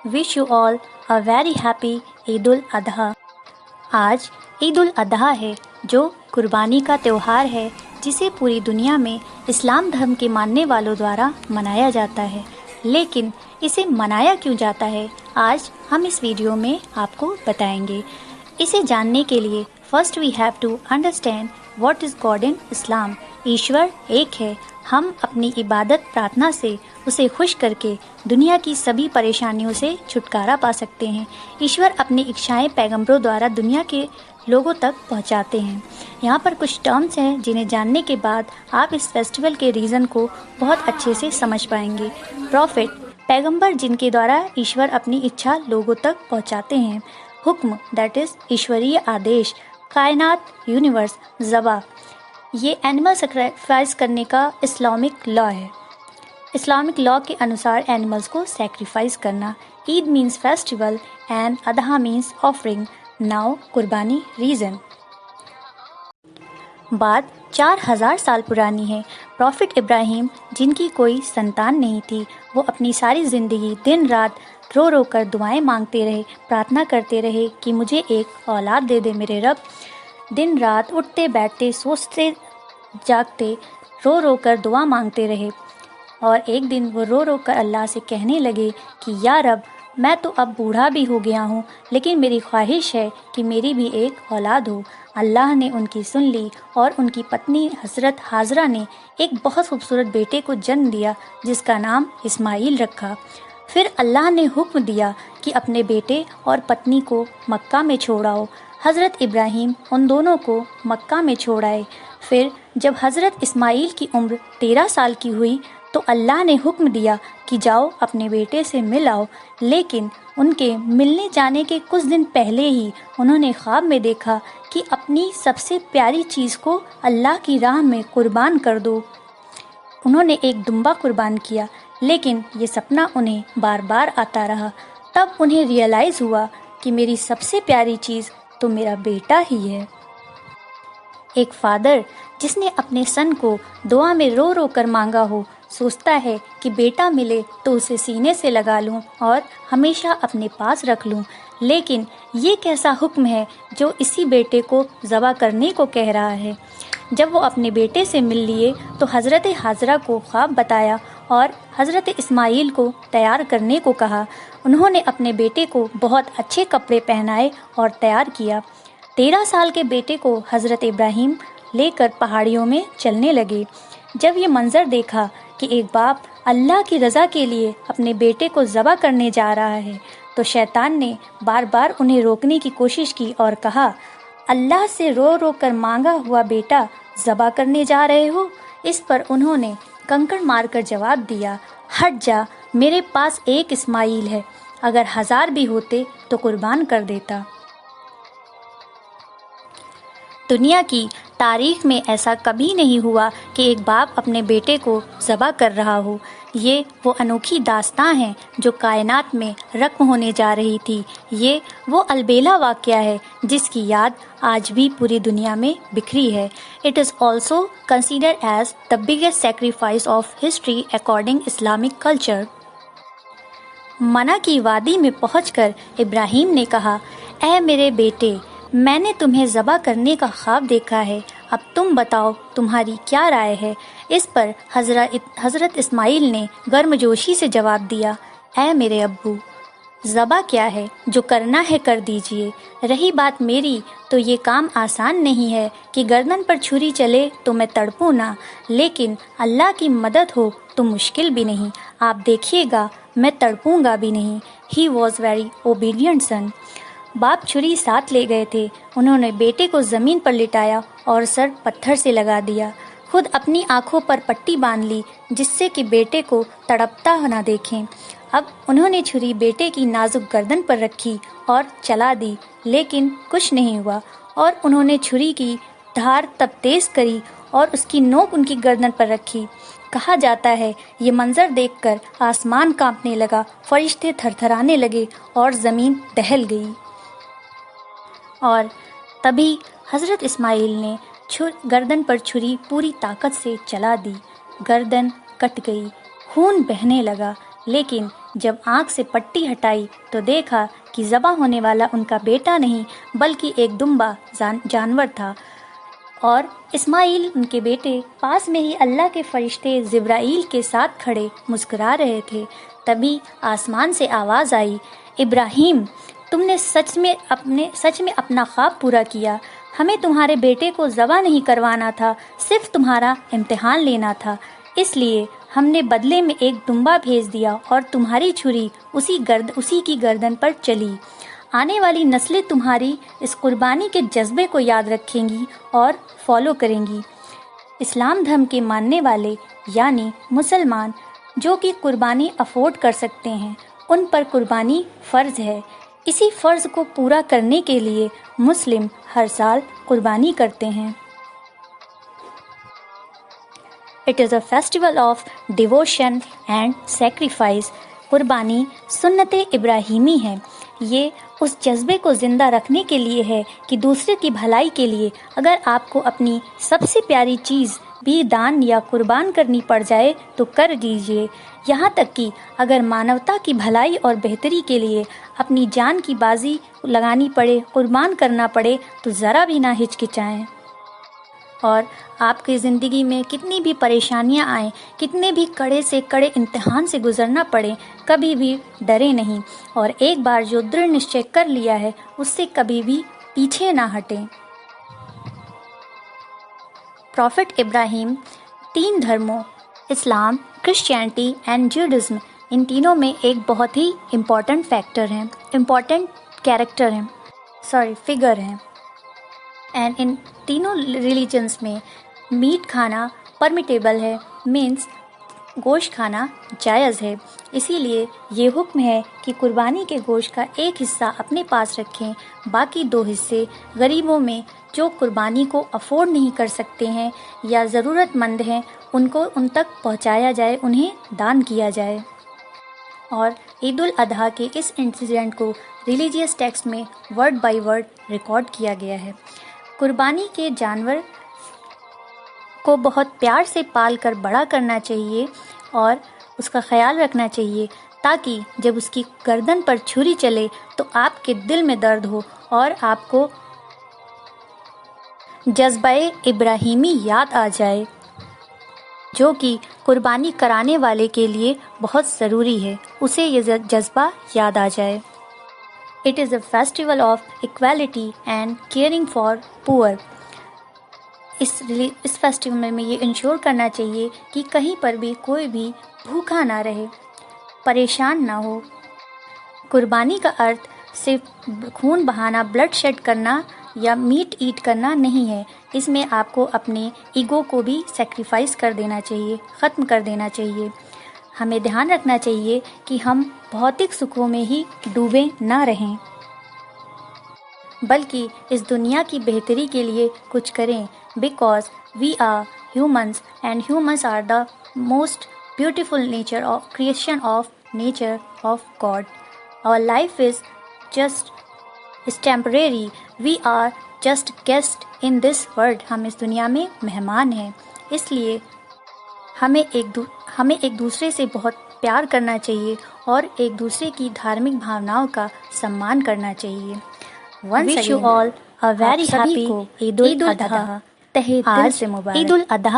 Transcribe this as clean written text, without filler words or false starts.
wish you all a very happy عید الاضحیٰ۔ آج عید الاضحیٰ ہے جو قربانی کا تہوار ہے جسے پوری دنیا میں اسلام دھرم کے ماننے والوں دوارا منایا جاتا ہے۔ لیکن اسے منایا کیوں جاتا ہے آج ہم اس ویڈیو میں آپ کو بتائیں گے۔ اسے جاننے کے لیے first we have to understand what is God in Islam. ایشور ایک ہے، ہم اپنی عبادت پرارتھنا سے اسے خوش کر کے دنیا کی سبھی پریشانیوں سے چھٹکارا پا سکتے ہیں۔ ایشور اپنی اکشائیں پیغمبروں دوارا دنیا کے لوگوں تک پہنچاتے ہیں۔ یہاں پر کچھ ٹرمز ہیں جنہیں جاننے کے بعد آپ اس فیسٹیول کے ریزن کو بہت اچھے سے سمجھ پائیں گے۔ پروفٹ، پیغمبر جن کے دوارا ایشور اپنی اچھا لوگوں تک پہنچاتے ہیں۔ حکم، دیٹ از ایشوریہ آدیش۔ کائنات، یونیورس۔ ذبح، یہ اینیمل سیکریفائس کرنے کا اسلامک لا ہے۔ اسلامک لا کے انوسار اینیملز کو سیکریفائس کرنا۔ Eid means festival and Adha means offering. Now qurbani reason. بات 4000 سال پرانی ہے۔ پروفٹ ابراہیم جن کی کوئی سنتان نہیں تھی، وہ اپنی ساری زندگی دن رات رو رو کر دعائیں مانگتے رہے، پرارتھنا کرتے رہے کہ مجھے ایک اولاد دے دے میرے رب۔ دن رات اٹھتے بیٹھتے سوچتے جاگتے رو رو کر دعا مانگتے رہے، اور ایک دن وہ رو رو کر اللہ سے کہنے لگے کہ یا رب، میں تو اب بوڑھا بھی ہو گیا ہوں، لیکن میری خواہش ہے کہ میری بھی ایک اولاد ہو۔ اللہ نے ان کی سن لی اور ان کی پتنی حضرت ہاجرہ نے ایک بہت خوبصورت بیٹے کو جنم دیا جس کا نام اسماعیل رکھا۔ پھر اللہ نے حکم دیا کہ اپنے بیٹے اور پتنی کو مکہ میں چھوڑاؤ۔ حضرت ابراہیم ان دونوں کو مکہ میں چھوڑ آئے۔ پھر جب حضرت اسماعیل کی عمر 13 سال کی ہوئی تو اللہ نے حکم دیا کہ جاؤ اپنے بیٹے سے مل آؤ، لیکن ان کے ملنے جانے کے کچھ دن پہلے ہی انہوں نے خواب میں دیکھا کہ اپنی سب سے پیاری چیز کو اللہ کی راہ میں قربان کر دو۔ انہوں نے ایک دمبا قربان کیا، لیکن یہ سپنا انہیں بار بار آتا رہا۔ تب انہیں ریئلائز ہوا کہ میری سب سے پیاری چیز تو میرا بیٹا ہی ہے۔ ایک فادر جس نے اپنے سن کو دعا میں رو رو کر مانگا ہو، سوچتا ہے کہ بیٹا ملے تو اسے سینے سے لگا لوں اور ہمیشہ اپنے پاس رکھ لوں، لیکن یہ کیسا حکم ہے جو اسی بیٹے کو ذبح کرنے کو کہہ رہا ہے۔ جب وہ اپنے بیٹے سے مل لیے تو حضرت ہاجرہ کو خواب بتایا اور حضرت اسماعیل کو تیار کرنے کو کہا۔ انہوں نے اپنے بیٹے کو بہت اچھے کپڑے پہنائے اور تیار کیا۔ 13 سال کے بیٹے کو حضرت ابراہیم لے کر پہاڑیوں میں چلنے لگے۔ جب یہ منظر دیکھا کہ ایک باپ اللہ کی رضا کے لیے اپنے بیٹے کو ذبح کرنے جا رہا ہے تو شیطان نے بار بار انہیں روکنے کی کوشش کی اور کہا، اللہ سے رو رو کر مانگا ہوا بیٹا ذبح کرنے جا رہے ہو؟ اس پر انہوں نے کنکڑ مار کر جواب دیا، ہٹ جا، میرے پاس ایک اسماعیل ہے، اگر 1000 بھی ہوتے تو قربان کر دیتا۔ دنیا کی تاریخ میں ایسا کبھی نہیں ہوا کہ ایک باپ اپنے بیٹے کو ذبح کر رہا ہو۔ یہ وہ انوکھی داستان ہے جو کائنات میں رقم ہونے جا رہی تھی۔ یہ وہ البیلا واقعہ ہے جس کی یاد آج بھی پوری دنیا میں بکھری ہے۔ It is also considered as the biggest sacrifice of history according Islamic culture۔ منع کی وادی میں پہنچ کر ابراہیم نے کہا، اے میرے بیٹے، میں نے تمہیں ذبح کرنے کا خواب دیکھا ہے، اب تم بتاؤ تمہاری کیا رائے ہے؟ اس پر حضرت اسماعیل نے گرم جوشی سے جواب دیا، اے میرے ابو، ذبح کیا ہے، جو کرنا ہے کر دیجئے۔ رہی بات میری تو یہ کام آسان نہیں ہے کہ گردن پر چھری چلے تو میں تڑپوں نہ، لیکن اللہ کی مدد ہو تو مشکل بھی نہیں، آپ دیکھیے گا میں تڑپوں گا بھی نہیں۔ He was very obedient son۔ باپ چھری ساتھ لے گئے تھے۔ انہوں نے بیٹے کو زمین پر لٹایا اور سر پتھر سے لگا دیا، خود اپنی آنکھوں پر پٹی باندھ لی جس سے کہ بیٹے کو تڑپتا نہ دیکھیں۔ اب انہوں نے چھری بیٹے کی نازک گردن پر رکھی اور چلا دی، لیکن کچھ نہیں ہوا، اور انہوں نے چھری کی دھار تب تیز کری اور اس کی نوک ان کی گردن پر رکھی۔ کہا جاتا ہے یہ منظر دیکھ کر آسمان کانپنے لگا، فرشتے تھر تھرانے لگے اور زمین دہل گئی۔ اور تبھی حضرت اسماعیل نے گردن پر چھری پوری طاقت سے چلا دی، گردن کٹ گئی، خون بہنے لگا، لیکن جب آنکھ سے پٹی ہٹائی تو دیکھا کہ ذبح ہونے والا ان کا بیٹا نہیں بلکہ ایک دمبا جانور تھا، اور اسماعیل ان کے بیٹے پاس میں ہی اللہ کے فرشتے جبرائیل کے ساتھ کھڑے مسکرا رہے تھے۔ تبھی آسمان سے آواز آئی، ابراہیم، تم نے سچ میں اپنا خواب پورا کیا، ہمیں تمہارے بیٹے کو ذبح نہیں کروانا تھا، صرف تمہارا امتحان لینا تھا، اس لیے ہم نے بدلے میں ایک دمبا بھیج دیا اور تمہاری چھری اسی کی گردن پر چلی۔ آنے والی نسلیں تمہاری اس قربانی کے جذبے کو یاد رکھیں گی اور فالو کریں گی۔ اسلام دھرم کے ماننے والے یعنی مسلمان جو کہ قربانی افورڈ کر سکتے ہیں، ان پر قربانی فرض ہے۔ اسی فرض کو پورا کرنے کے لیے مسلم ہر سال قربانی کرتے ہیں۔ It is a festival of devotion and sacrifice۔ قربانی سنت ابراہیمی ہے۔ یہ اس جذبے کو زندہ رکھنے کے لیے ہے کہ دوسرے کی بھلائی کے لیے اگر آپ کو اپنی سب سے پیاری چیز بھی دان یا قربان کرنی پڑ جائے تو کر دیجیے، یہاں تک کہ اگر مانوتا کی بھلائی اور بہتری کے لیے اپنی جان کی بازی لگانی پڑے، قربان کرنا پڑے تو ذرا بھی نہ ہچکچائیں۔ اور آپ کی زندگی میں کتنی بھی پریشانیاں آئیں، کتنے بھی کڑے سے کڑے امتحان سے گزرنا پڑے، کبھی بھی ڈرے نہیں، اور ایک بار جو دృڑھ نشچے کر لیا ہے اس سے کبھی بھی پیچھے نہ ہٹیں۔ پروفٹ ابراہیم 3 دھرموں اسلام، کرسچینٹی اینڈ جوڈازم، ان تینوں میں ایک بہت ہی امپورٹنٹ فگر ہیں، اینڈ ان تینوں ریلیجنس میں میٹ کھانا پرمیٹیبل ہے، مینس گوشت کھانا جائز ہے۔ اسی لیے یہ حکم ہے کہ قربانی کے گوشت کا ایک حصہ اپنے پاس رکھیں، باقی 2 حصے غریبوں میں جو قربانی کو افورڈ نہیں کر سکتے ہیں یا ضرورت مند ہیں ان تک پہنچایا جائے، انہیں دان کیا جائے۔ اور عید الاضحیٰ کے اس انسیڈنٹ کو ریلیجیس ٹیکسٹ میں ورڈ بائی ورڈ ریکارڈ کیا گیا ہے۔ قربانی کے جانور کو بہت پیار سے پال کر بڑا کرنا چاہیے اور اس کا خیال رکھنا چاہیے تاکہ جب اس کی گردن پر چھری چلے تو آپ کے دل میں درد ہو اور آپ کو جذبہ ابراہیمی یاد آ جائے، جو کہ قربانی کرانے والے کے لیے بہت ضروری ہے، اسے یہ جذبہ یاد آ جائے۔ It is a festival of equality and caring for poor۔ اس فیسٹیول میں یہ انشور کرنا چاہیے کہ کہیں پر بھی کوئی بھی بھوکا نہ رہے، پریشان نہ ہو۔ قربانی کا ارتھ صرف خون بہانا، بلڈ شیڈ کرنا یا میٹ ایٹ کرنا نہیں ہے، اس میں آپ کو اپنے ایگو کو بھی سیکریفائس کر دینا چاہیے، ختم کر دینا چاہیے۔ ہمیں دھیان رکھنا چاہیے کہ ہم بھوتک سکھوں میں ہی ڈوبے نہ رہیں، بلکہ اس دنیا کی بہتری کے لیے کچھ کریں، because we are humans and humans are the most beautiful creation of nature of God. Our life is temporary, we are just guest in this world. ہم اس دنیا میں مہمان ہیں، اس لیے ہمیں ایک دوسرے سے بہت پیار کرنا چاہیے اور ایک دوسرے کی دھارمک بھاوناؤں کا سمان کرنا چاہیے۔ Wish you all a very happy Eid al Adha, تہہ دل سے مبارک۔ عید الاضحیٰ